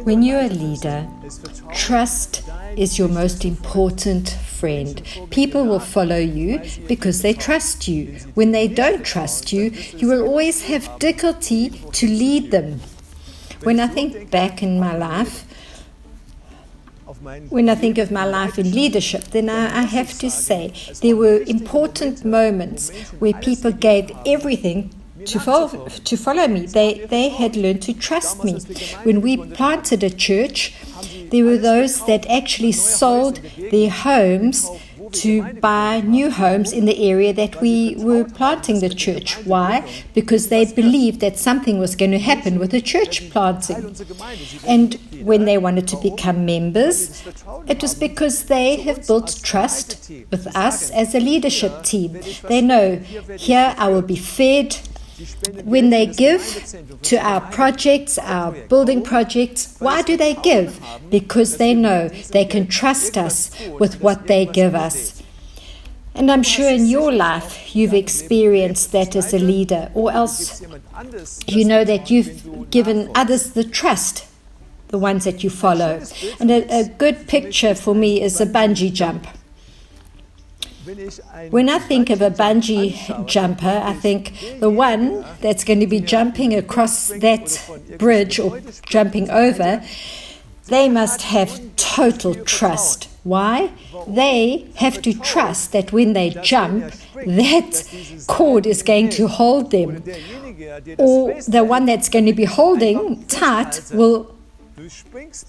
When you're a leader, trust is your most important friend. People will follow you because they trust you. When they don't trust you, you will always have difficulty to lead them. When I think back in my life, when I think of my life in leadership, then I have to say there were important moments where people gave everything to follow me. They had learned to trust me. When we planted a church, there were those that actually sold their homes to buy new homes in the area that we were planting the church. Why? Because they believed that something was going to happen with the church planting. And when they wanted to become members, it was because they have built trust with us as a leadership team. They know, here I will be fed. When they give to our projects, our building projects, why do they give? Because they know they can trust us with what they give us. And I'm sure in your life you've experienced that as a leader, or else you know that you've given others the trust, the ones that you follow. And a good picture for me is a bungee jump. When I think of a bungee jumper, I think the one that's going to be jumping across that bridge or jumping over, they must have total trust. Why? They have to trust that when they jump, that cord is going to hold them. Or the one that's going to be holding tight will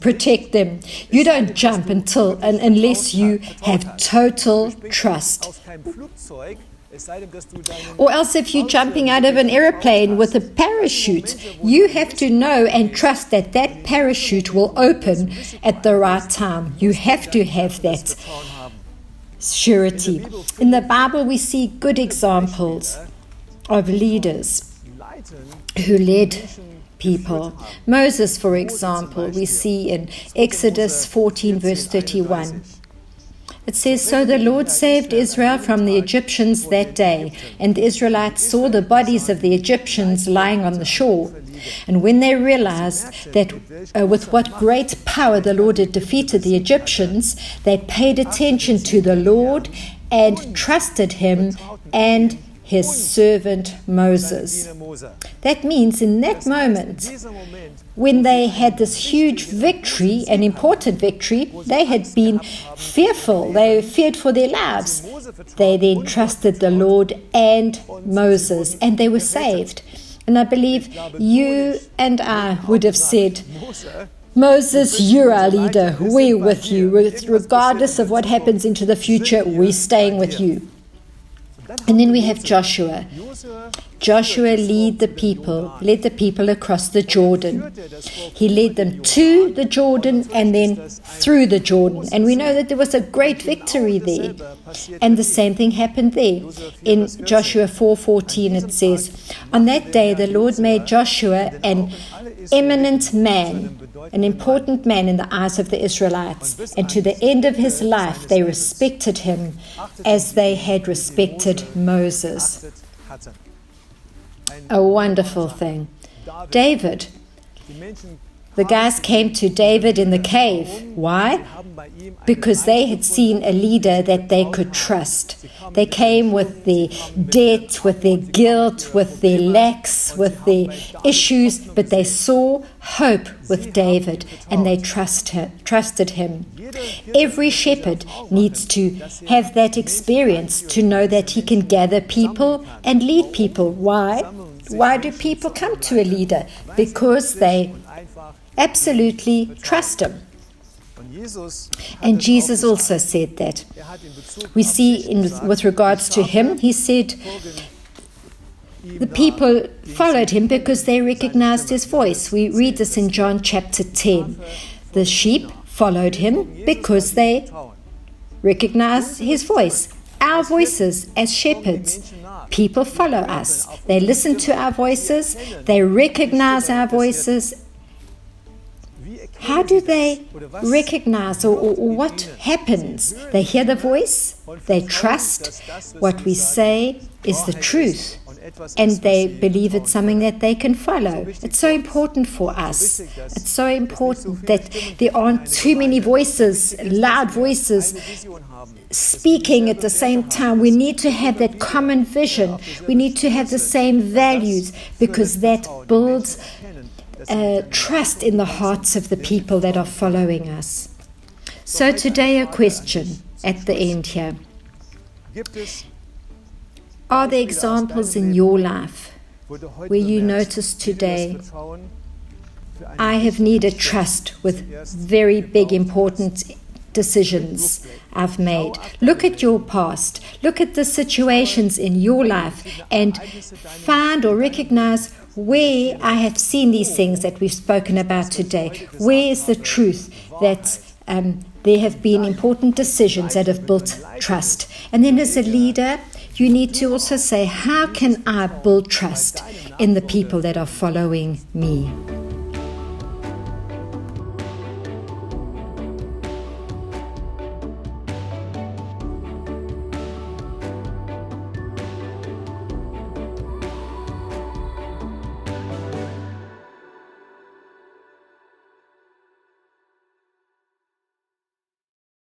protect them. You don't jump unless you have total trust. Or else if you're jumping out of an aeroplane with a parachute, you have to know and trust that that parachute will open at the right time. You have to have that surety. In the Bible, we see good examples of leaders who led people. Moses, for example, we see in Exodus 14, verse 31. It says, "So the Lord saved Israel from the Egyptians that day, and the Israelites saw the bodies of the Egyptians lying on the shore. And when they realized that with what great power the Lord had defeated the Egyptians, they paid attention to the Lord and trusted him and his servant Moses." That means in that moment, when they had this huge victory, an important victory, they had been fearful. They feared for their lives. They then trusted the Lord and Moses, and they were saved. And I believe you and I would have said, "Moses, you're our leader. We're with you. Regardless of what happens into the future, we're staying with you." And then we have Joshua. Joshua led the people across the Jordan. He led them to the Jordan and then through the Jordan. And we know that there was a great victory there. And the same thing happened there. In Joshua 4:14 it says, "On that day the Lord made Joshua an eminent man, an important man in the eyes of the Israelites, and to the end of his life they respected him as they had respected Moses." A wonderful thing. David. The guys came to David in the cave. Why? Because they had seen a leader that they could trust. They came with their debt, with their guilt, with their lacks, with their issues, but they saw hope with David and they trusted him. Every shepherd needs to have that experience to know that he can gather people and lead people. Why? Why do people come to a leader? Because they absolutely trust him. And Jesus also said that. We see with regards to him, he said the people followed him because they recognized his voice. We read this in John chapter 10. The sheep followed him because they recognized his voice. Our voices as shepherds, people follow us. They listen to our voices, they recognize our voices, How do they recognize or what happens? They hear the voice, they trust what we say is the truth, and they believe it's something that they can follow. It's so important for us. It's so important that there aren't too many voices, loud voices, speaking at the same time. We need to have that common vision. We need to have the same values, because that builds trust in the hearts of the people that are following us. So today a question at the end here. Are there examples in your life where you notice today, I have needed trust with very big, important decisions I've made? Look at your past. Look at the situations in your life and find or recognize where I have seen these things that we've spoken about today. Where is the truth that there have been important decisions that have built trust? And then as a leader, you need to also say, how can I build trust in the people that are following me?